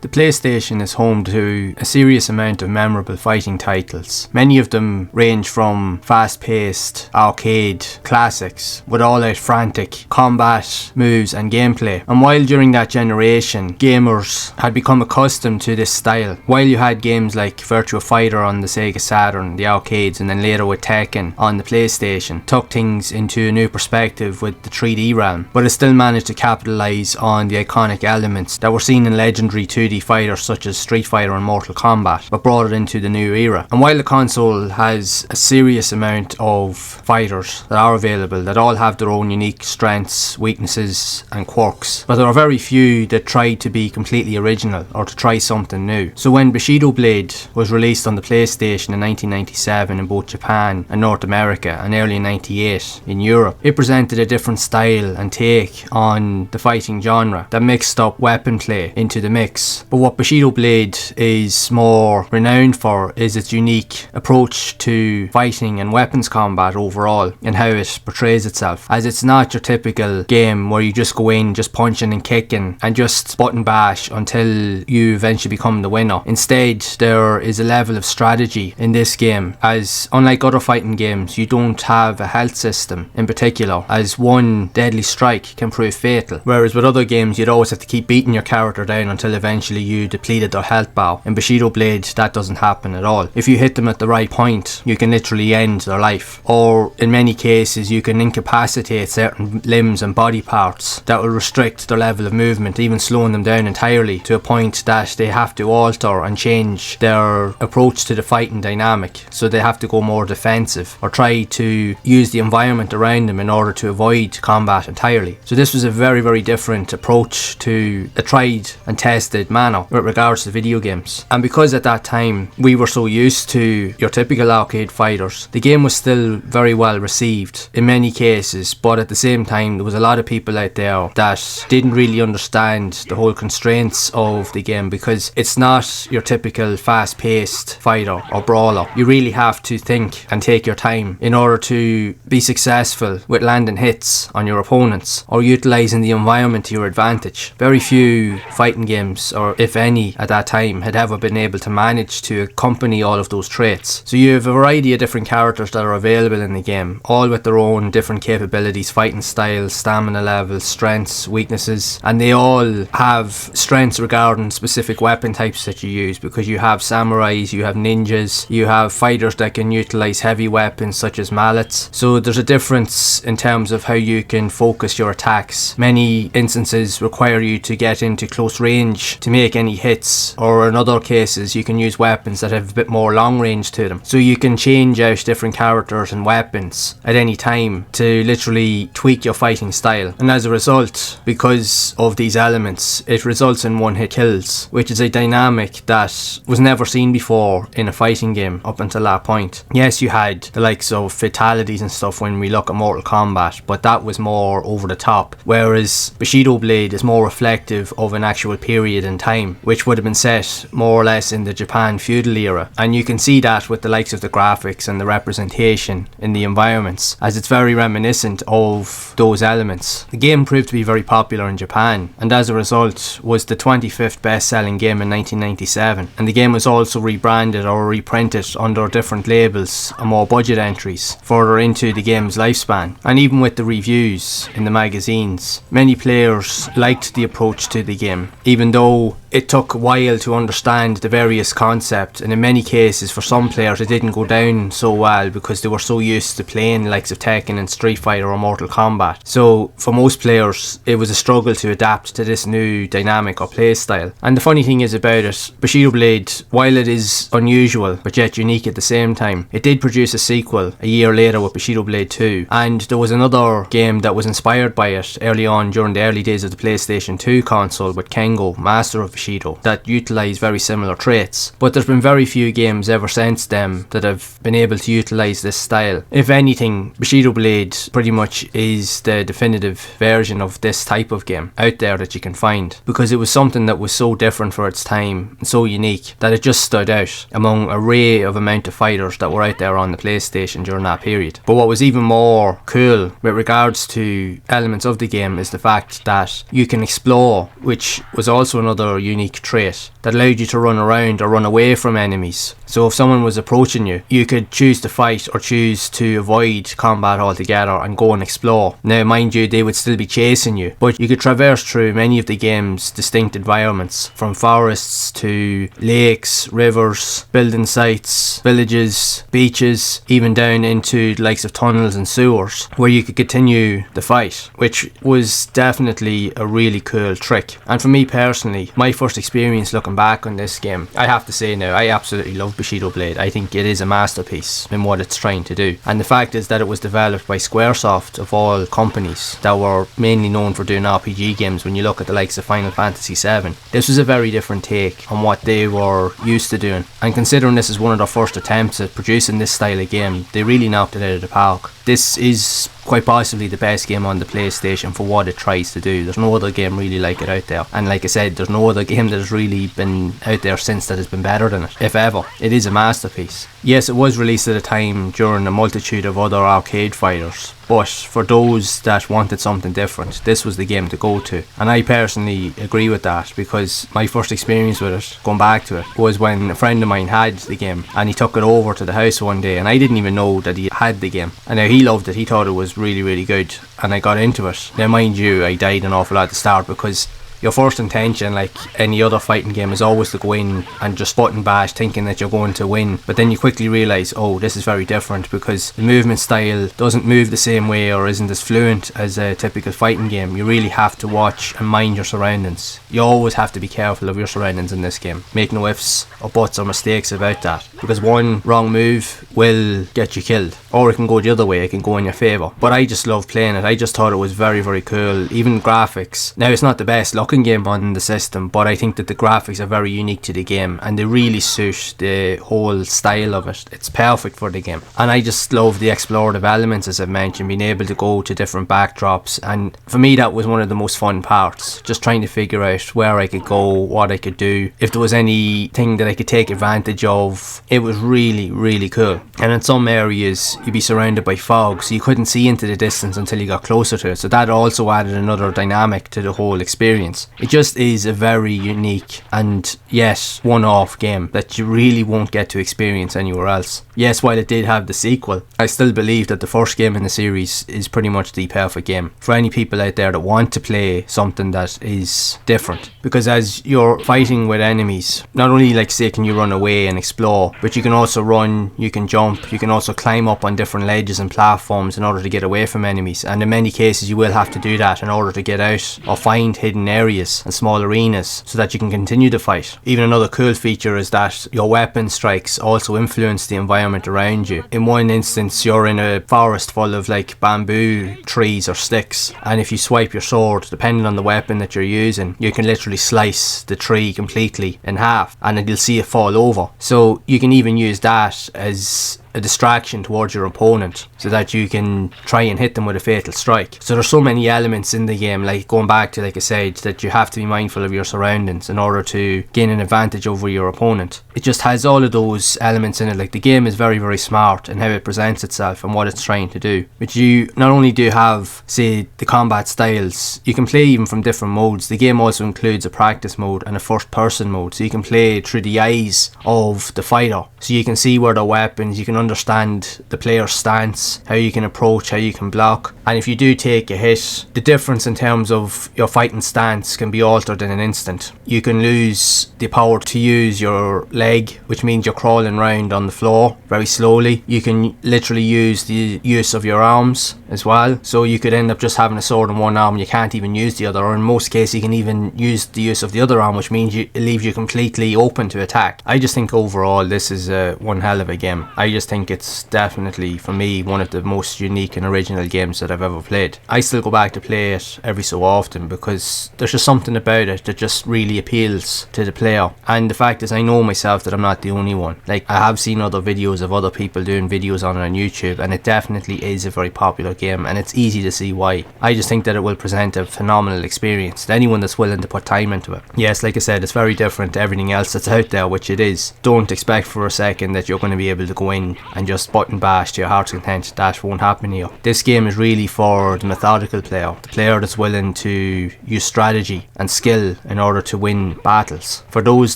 The PlayStation is home to a serious amount of memorable fighting titles. Many of them range from fast-paced arcade classics with all-out frantic combat moves and gameplay. And while during that generation, gamers had become accustomed to this style, while you had games like Virtua Fighter on the Sega Saturn, the arcades, and then later with Tekken on the PlayStation, took things into a new perspective with the 3D realm, but it still managed to capitalise on the iconic elements that were seen in legendary 2D fighters such as Street Fighter and Mortal Kombat, but brought it into the new era. And while the console has a serious amount of fighters that are available that all have their own unique strengths, weaknesses and quirks, but there are very few that try to be completely original or to try something new. So when Bushido Blade was released on the PlayStation in 1997 in both Japan and North America, and early in 98 in Europe, it presented a different style and take on the fighting genre that mixed up weapon play into the mix. But what Bushido Blade is more renowned for is its unique approach to fighting and weapons combat overall, and how it portrays itself, as it's not your typical game where you just go in just punching and kicking and just button bash until you eventually become the winner. Instead, there is a level of strategy in this game, as unlike other fighting games, you don't have a health system in particular, as one deadly strike can prove fatal, whereas with other games you'd always have to keep beating your character down until eventually you depleted their health bar. In Bushido Blade, that doesn't happen at all. If you hit them at the right point, you can literally end their life, or in many cases you can incapacitate certain limbs and body parts that will restrict their level of movement, even slowing them down entirely to a point that they have to alter and change their approach to the fighting dynamic, so they have to go more defensive or try to use the environment around them in order to avoid combat entirely. So this was a very, very different approach to a tried and tested manner with regards to video games. And because at that time we were so used to your typical arcade fighters, the game was still very well received in many cases, but at the same time there was a lot of people out there that didn't really understand the whole constraints of the game, because it's not your typical fast-paced fighter or brawler. You really have to think and take your time in order to be successful with landing hits on your opponents or utilising the environment to your advantage. Very few fighting games, or if any at that time, had ever been able to manage to accompany all of those traits. So you have a variety of different characters that are available in the game, all with their own different capabilities, fighting styles, stamina levels, strengths, weaknesses, and they all have strengths regarding specific weapon types that you use, because you have samurais, you have ninjas, you have fighters that can utilise heavy weapons such as mallets. So there's a difference in terms of how you can focus your attacks. Many instances require you to get into close range to make any hits, or in other cases you can use weapons that have a bit more long range to them. So you can change out different characters and weapons at any time to literally tweak your fighting style. And as a result, because of these elements, it results in one-hit kills, which is a dynamic that was never seen before in a fighting game up until that point. Yes, you had the likes of fatalities and stuff when we look at Mortal Kombat, but that was more over the top, whereas Bushido Blade is more reflective of an actual period in time, which would have been set more or less in the Japan feudal era. And you can see that with the likes of the graphics and the representation in the environments, as it's very reminiscent of those elements. The game proved to be very popular in Japan, and as a result was the 25th best-selling game in 1997, and the game was also rebranded or reprinted under different labels and more budget entries further into the game's lifespan. And even with the reviews in the magazines, many players liked the approach to the game, even though it took a while to understand the various concepts, and in many cases for some players it didn't go down so well because they were so used to playing the likes of Tekken and Street Fighter or Mortal Kombat. So for most players it was a struggle to adapt to this new dynamic or play style. And the funny thing is about it, Bushido Blade, while it is unusual but yet unique at the same time, it did produce a sequel a year later with Bushido Blade 2, and there was another game that was inspired by it early on during the early days of the PlayStation 2 console with Kengo, Master of Bushido, that utilise very similar traits. But there's been very few games ever since then that have been able to utilise this style. If anything, Bushido Blade pretty much is the definitive version of this type of game out there that you can find, because it was something that was so different for its time and so unique that it just stood out among an array of amount of fighters that were out there on the PlayStation during that period. But what was even more cool with regards to elements of the game is the fact that you can explore, which was also another unique trait that allowed you to run around or run away from enemies. So if someone was approaching you, you could choose to fight or choose to avoid combat altogether and go and explore. Now mind you, they would still be chasing you, but you could traverse through many of the game's distinct environments, from forests to lakes, rivers, building sites, villages, beaches, even down into the likes of tunnels and sewers, where you could continue the fight, which was definitely a really cool trick. And for me personally, my first experience looking back on this game, I have to say now, I absolutely love Bushido Blade. I think it is a masterpiece in what it's trying to do. And the fact is that it was developed by Squaresoft, of all companies, that were mainly known for doing RPG games when you look at the likes of Final Fantasy VII. This was a very different take on what they were used to doing. And considering this is one of their first attempts at producing this style of game, they really knocked it out of the park. This is quite possibly the best game on the PlayStation for what it tries to do. There's no other game really like it out there, and like I said, there's no other game that has really been out there since that has been better than it, if ever. It is a masterpiece. Yes, it was released at a time during a multitude of other arcade fighters, but for those that wanted something different, this was the game to go to. And I personally agree with that, because my first experience with it, going back to it, was when a friend of mine had the game and he took it over to the house one day, and I didn't even know that he had the game. And now he loved it, he thought it was really good, and I got into it. Now mind you, I died an awful lot at the start, because your first intention, like any other fighting game, is always to go in and just button bash thinking that you're going to win, but then you quickly realise, oh, this is very different, because the movement style doesn't move the same way or isn't as fluent as a typical fighting game. You really have to watch and mind your surroundings. You always have to be careful of your surroundings in this game. Make no ifs or buts or mistakes about that, because one wrong move will get you killed, or it can go the other way, it can go in your favour. But I just love playing it. I just thought it was very cool. Even graphics, now it's not the best looking game on the system, but I think that the graphics are very unique to the game, and they really suit the whole style of it. It's perfect for the game. And I just love the explorative elements, as I've mentioned, being able to go to different backdrops, and for me that was one of the most fun parts, just trying to figure out where I could go, what I could do, if there was anything that I could take advantage of. It was really cool. And in some areas you'd be surrounded by fog, so you couldn't see into the distance until you got closer to it, so that also added another dynamic to the whole experience. It just is a very unique and yet one-off game that you really won't get to experience anywhere else. Yes, while it did have the sequel, I still believe that the first game in the series is pretty much the perfect game for any people out there that want to play something that is different. Because as you're fighting with enemies, not only, like say, can you run away and explore, but you can also run, you can jump, you can also climb up on different ledges and platforms in order to get away from enemies, and in many cases you will have to do that in order to get out or find hidden areas and small arenas so that you can continue the fight. Even another cool feature is that your weapon strikes also influence the environment around you. In one instance you're in a forest full of like bamboo trees or sticks, and if you swipe your sword, depending on the weapon that you're using, you can literally slice the tree completely in half and you'll see it fall over. So you can even use that as a distraction towards your opponent so that you can try and hit them with a fatal strike. So there's so many elements in the game, like going back to, like I said, that you have to be mindful of your surroundings in order to gain an advantage over your opponent. It just has all of those elements in it. Like the game is very smart in how it presents itself and what it's trying to do. But you not only do have, say, the combat styles, you can play even from different modes. The game also includes a practice mode and a first person mode, so you can play through the eyes of the fighter, so you can see where the weapons, you can understand the player's stance, how you can approach, how you can block, and if you do take a hit, the difference in terms of your fighting stance can be altered in an instant. You can lose the power to use your leg, which means you're crawling around on the floor very slowly. You can literally use the use of your arms as well, so you could end up just having a sword in one arm and you can't even use the other, or in most cases you can even use the use of the other arm, which means it leaves you completely open to attack. I just think overall this is one hell of a game. I just think it's definitely, for me, one of the most unique and original games that I've ever played. I still go back to play it every so often because there's just something about it that just really appeals to the player. And the fact is, I know myself that I'm not the only one. Like, I have seen other videos of other people doing videos on it on YouTube, and it definitely is a very popular game, and it's easy to see why. I just think that it will present a phenomenal experience to anyone that's willing to put time into it. Yes, like I said, it's very different to everything else that's out there, which it is. Don't expect for a second that you're going to be able to go in and just button bash to your heart's content, that won't happen here. This game is really for the methodical player, the player that's willing to use strategy and skill in order to win battles. For those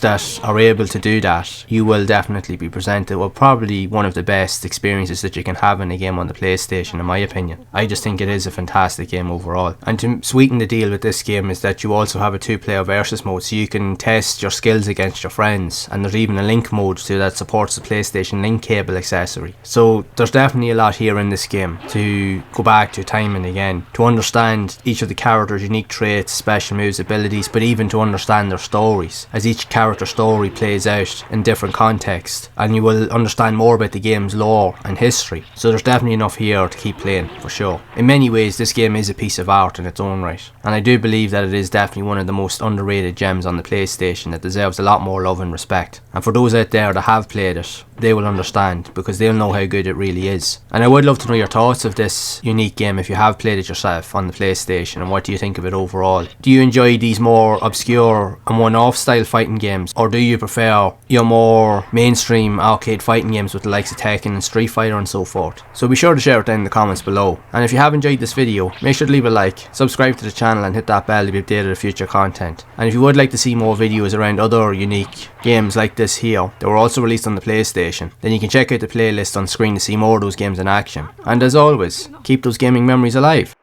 that are able to do that, you will definitely be presented with probably one of the best experiences that you can have in a game on the PlayStation, in my opinion. I just think it is a fantastic game overall. And to sweeten the deal with this game is that you also have a 2-player versus mode, so you can test your skills against your friends, and there's even a link mode too that supports the PlayStation Link cable accessory. So there's definitely a lot here in this game to go back to time and again, to understand each of the characters' unique traits, special moves, abilities, but even to understand their stories, as each character's story plays out in different contexts, and you will understand more about the game's lore and history. So there's definitely enough here to keep playing, for sure. In many ways, this game is a piece of art in its own right, and I do believe that it is definitely one of the most underrated gems on the PlayStation that deserves a lot more love and respect. And for those out there that have played it, they will understand, because they'll know how good it really is. And I would love to know your thoughts of this unique game if you have played it yourself on the PlayStation, and what do you think of it overall? Do you enjoy these more obscure and one-off style fighting games, or do you prefer your more mainstream arcade fighting games with the likes of Tekken and Street Fighter and so forth? So be sure to share it down in the comments below. And if you have enjoyed this video, make sure to leave a like, subscribe to the channel and hit that bell to be updated of future content. And if you would like to see more videos around other unique games like this here that were also released on the PlayStation, then you can check out the playlist on screen to see more of those games in action. And as always, keep those gaming memories alive.